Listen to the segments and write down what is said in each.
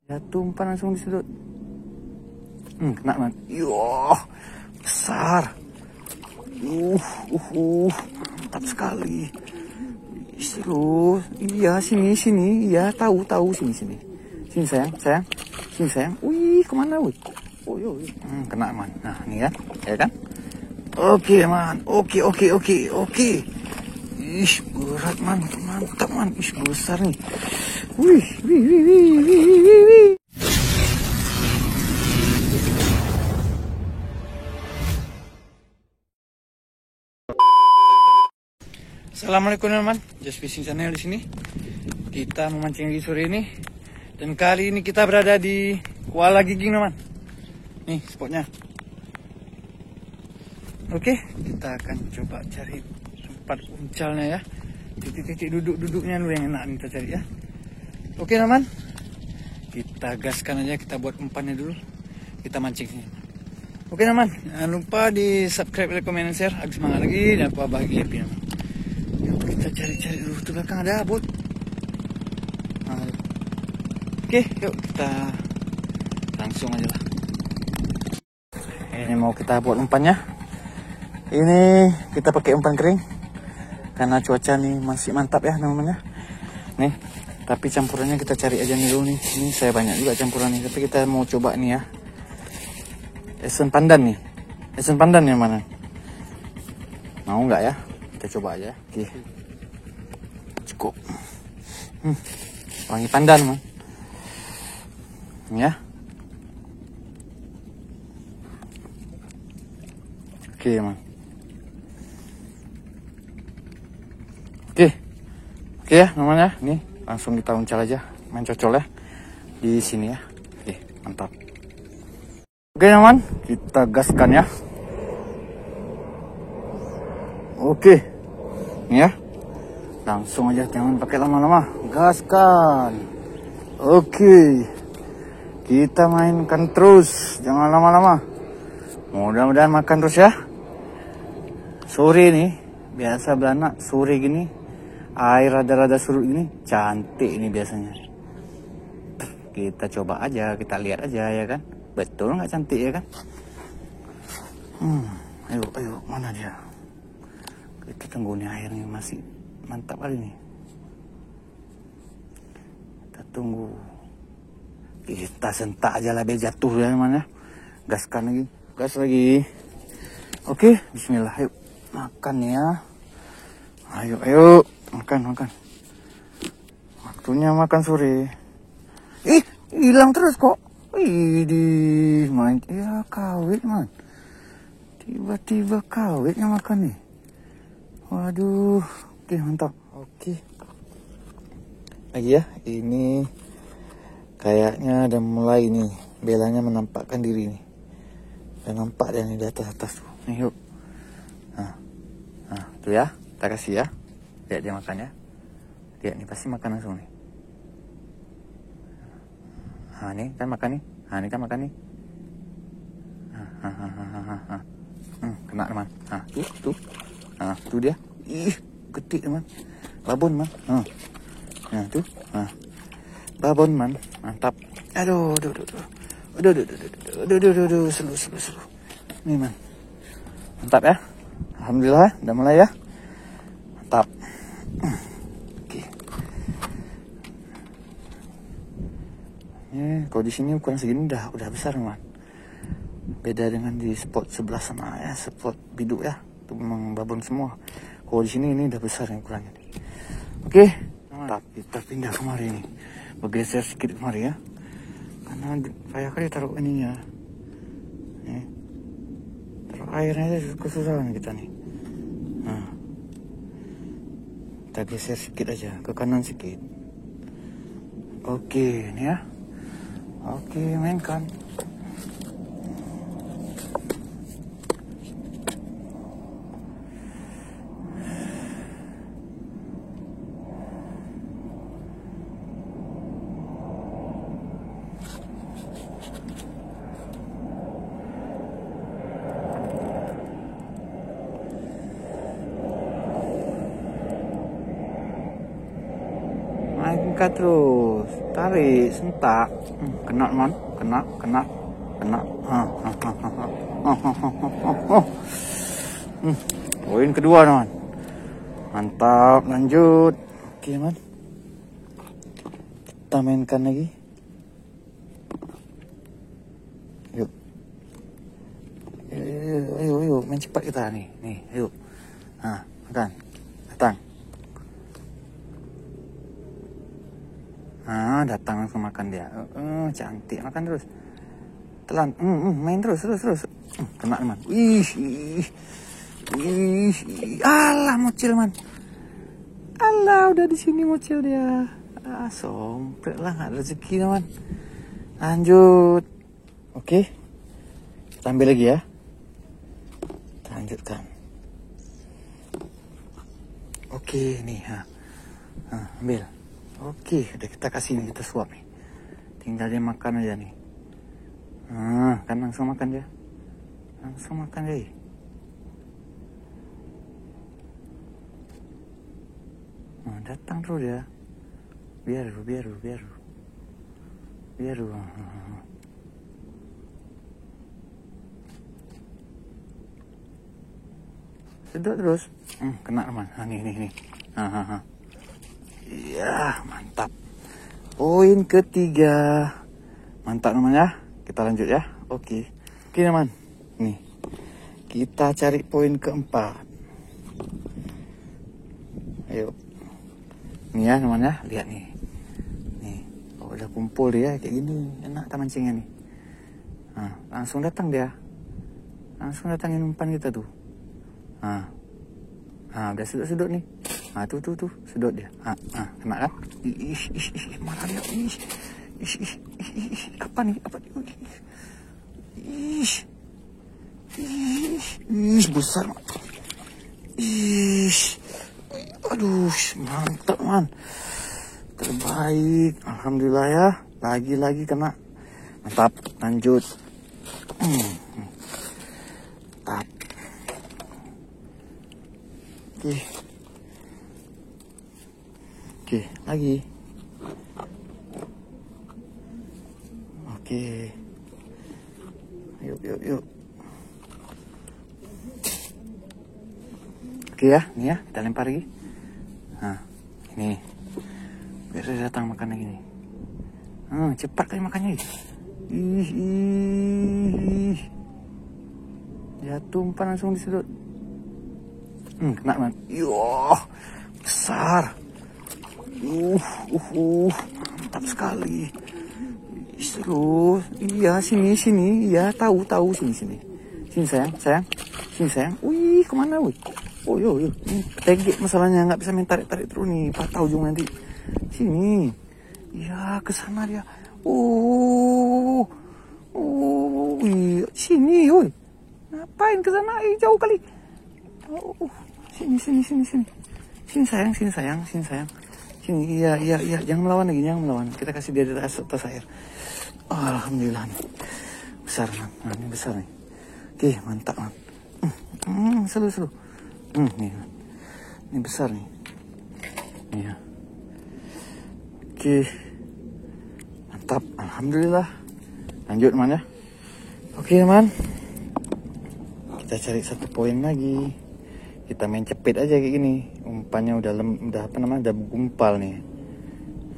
Jatuh umpan langsung di sudut. Kena man. Yoh, besar. Mantap sekali. Seru. Iya, sini. Iya, tahu sini. Sini sayang. Sini sayang. Wih, kemana wih? Kena man. Nah, ini ya kan? Oke man. Oke. Ih, berat man. Mantap man. Ih, besar nih. Wih. Assalamualaikum teman-teman, Just Fishing Channel di sini. Kita memancing di sore ini, dan kali ini kita berada di Kuala Giging teman. Nih spotnya. Oke, kita akan coba cari tempat uncalnya ya. Titik-titik duduknya dulu yang enak nih kita cari ya. Oke teman, kita gaskan aja, kita buat umpannya dulu. Kita mancing sini. Oke teman, jangan lupa di subscribe, like, comment, dan share agar semangat lagi dan bahagia teman. Kita cari dulu, tuh belakang ada bot. Oke, yuk kita langsung aja lah. Ini mau kita buat umpannya. Ini kita pakai umpan kering karena cuaca nih masih mantap ya namanya. Nih, tapi campurannya kita cari aja nih dulu nih. Ini saya banyak juga campuran nih, tapi kita mau coba nih ya. Esen pandan nih. Esen pandan yang mana? Mau nggak ya? Kita coba aja. Oke. Cukup. Wangi pandan man. Ya. Oke man. Oke ya namanya. Nih langsung kita uncal aja. Main cocol ya. Di sini ya. Oke mantap. Oke teman, kita gaskan ya. Oke. Nih ya. Langsung aja, jangan pakai lama-lama. Gaskan. Oke. Kita mainkan terus, jangan lama-lama. Mudah-mudahan makan terus ya. Sore nih, biasa beranak sore gini, air rada-rada surut gini, cantik ini biasanya. Kita coba aja, kita lihat aja ya kan. Betul nggak cantik ya kan? Ayo, mana dia? Kita tunggu nih airnya masih mantap kali nih. Kita tunggu. Kita sentak aja lah biar jatuh ya mana. Gaskan lagi. Gas lagi. Oke, bismillah. Ayo makan ya. Ayo. Makan. Waktunya makan sore. Hilang terus kok. Widih, main. Ya kawit man. Tiba-tiba kawitnya makan nih. Waduh. Oke mantap. Oke. Lagi ya. Ini kayaknya udah mulai nih. Belanya menampakkan diri nih. Udah nampak dia nih di atas tuh. Nih yuk. Nah tuh ya. Kita kasih ya. Lihat dia makan ya. Lihat nih pasti makan langsung nih. Nih kan makan nih. Ini kan makan nih. Kena teman. Tuh. Tuh dia. Ih, gede teman. Babon man. Nah tuh. Babon man. Mantap. Aduh. Seru. Nih man. Mantap ya. Alhamdulillah udah mulai ya. Mantap. Oke. Kalau di sini ukuran segini udah besar man. Beda dengan di spot sebelah sana ya, spot biduk ya. Itu memang babon semua. Kalau di sini ini udah besar yang ukurannya. Oke. Mantap. Kita pindah kemari nih. Bergeser sedikit kemari ya. Karena kayak kali taruh ininya. Nih. Taruh airnya aja kesusahan kita nih. Kita geser sedikit aja ke kanan sedikit. Oke, nih ya. Oke, mainkan. angkat terus, tarik, sentak. Kena man, kena. Poin kedua teman. Mantap, lanjut. Oke man, kita mainkan lagi. Yuk. Ayo, main cepat kita nih, ayo. Makan, datang. Datang langsung makan dia. Cantik, makan terus. Telan, main terus. Kena man. Alah mocil man. Alah udah di sini mocil dia. Sompret lah, nggak rezeki man. Lanjut. Oke. Kita ambil lagi ya. Kita lanjutkan. Oke nih, ambil. Oke, udah kita kasih nih, kita suap nih. Tinggal dia makan aja nih. Kan langsung makan dia. Langsung makan deh. Datang terus dia. Biar. Sedot terus. Kena man. Nih. Iya, mantap. Poin ketiga. Mantap namanya. Kita lanjut ya. Oke teman. Nih. Kita cari poin keempat. Ayo. Nih ya namanya. Lihat nih. Oh, udah kumpul dia kayak gini. Enak tak mancingnya nih. Langsung datang dia. Langsung datangin umpan kita tuh. Udah sedot nih. Tuh sedot dia. Kena kan? Mana dia? Apa nih? Besar. Aduh, mantap man. Terbaik. Alhamdulillah ya. Lagi kena. Mantap. Lanjut. Mantap. Oke, lagi. Oke. Yuk. Oke ya, nih ya, kita lempar lagi. Ini. Biar dia datang makan lagi nih. Cepat kali makannya. Jatuh umpan langsung disedot. Kena man. Besar. Mantap sekali. Terus, iya sini, iya tahu sini sayang. Sini sayang. Kemana wih? Yo. Tegek masalahnya, nggak bisa main tarik terus nih, patah ujung nanti. Sini. Iya, ke sana dia. Sini, woi. Ngapain ke sana? Jauh kali. Sini. Sini sayang. Sini, iya. Jangan melawan lagi, Kita kasih dia di atas air. Alhamdulillah nih. Besar man. Ini besar nih. Oke, mantap man. Seru. Nih. Ini besar nih. Iya. Oke. Mantap. Alhamdulillah. Lanjut man ya. Oke man. Kita cari satu poin lagi. Kita main cepet aja kayak gini. Umpannya udah gumpal nih.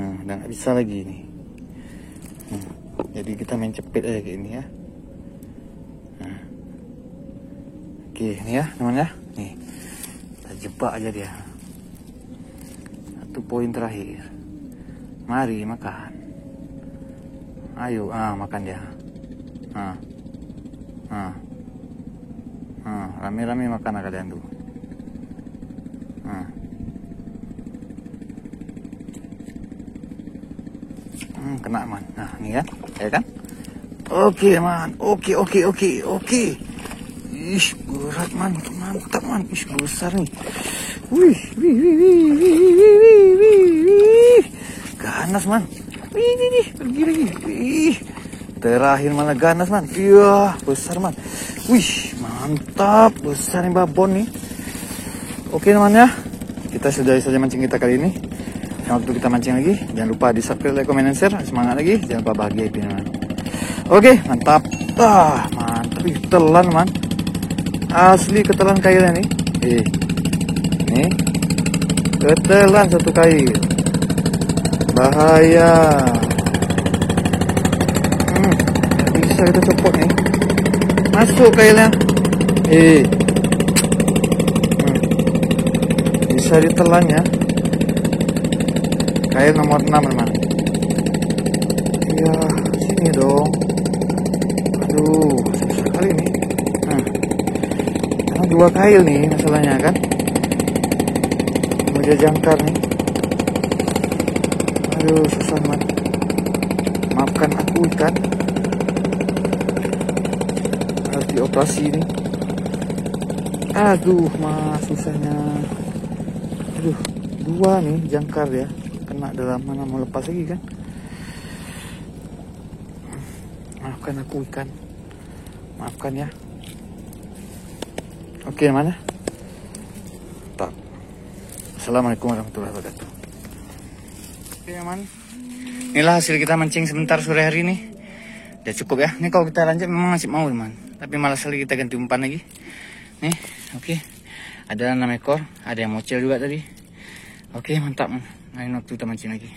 Udah nggak bisa lagi nih. Jadi kita main cepet aja kayak gini ya. Oke, ini ya teman ya. Nih, kita jebak aja dia. Satu poin terakhir. Mari makan. Ayo, makan dia. Rame-rame makan kalian tuh. Kena man. Nih kan, ya kan? Oke man, oke. Berat man, mantap man. Besar nih. Wih. Ganas man. Pergi lagi. Terakhir malah ganas man. Iya, besar man. Wih, mantap. Besar nih babon nih. Oke teman ya. Kita sudahi saja mancing kita kali ini. waktu kita mancing lagi. Jangan lupa di subscribe, like, comment, dan share. Semangat lagi, jangan lupa bahagia teman. Oke, mantap. Mantap. Ih, telan man. Asli ketelan kailnya nih. Nih. Ketelan satu kail. Bahaya. Bisa kita copot nih. Masuk kailnya. Bisa ditelan ya. Kail nomor 6 teman. Iya, sini dong. Aduh, susah sekali nih. Karena 2 kail nih masalahnya kan. Meja jangkar nih. Aduh, susah man. Maafkan aku ikan. Harus dioperasi nih. Aduh, susahnya. Aduh, 2 nih jangkar ya. Kena dalam mana mau lepas lagi kan. Maafkan aku ikan. Maafkan ya. Oke, mana? Tak. Assalamualaikum warahmatullahi wabarakatuh. Oke man. Inilah hasil kita mancing sebentar sore hari ini. Udah cukup ya. Ini kalau kita lanjut memang masih mau teman. Tapi malas sekali kita ganti umpan lagi. Nih, oke. Ada 6 ekor. Ada yang mocel juga tadi. Oke, mantap man. Lain waktu kita mancing lagi.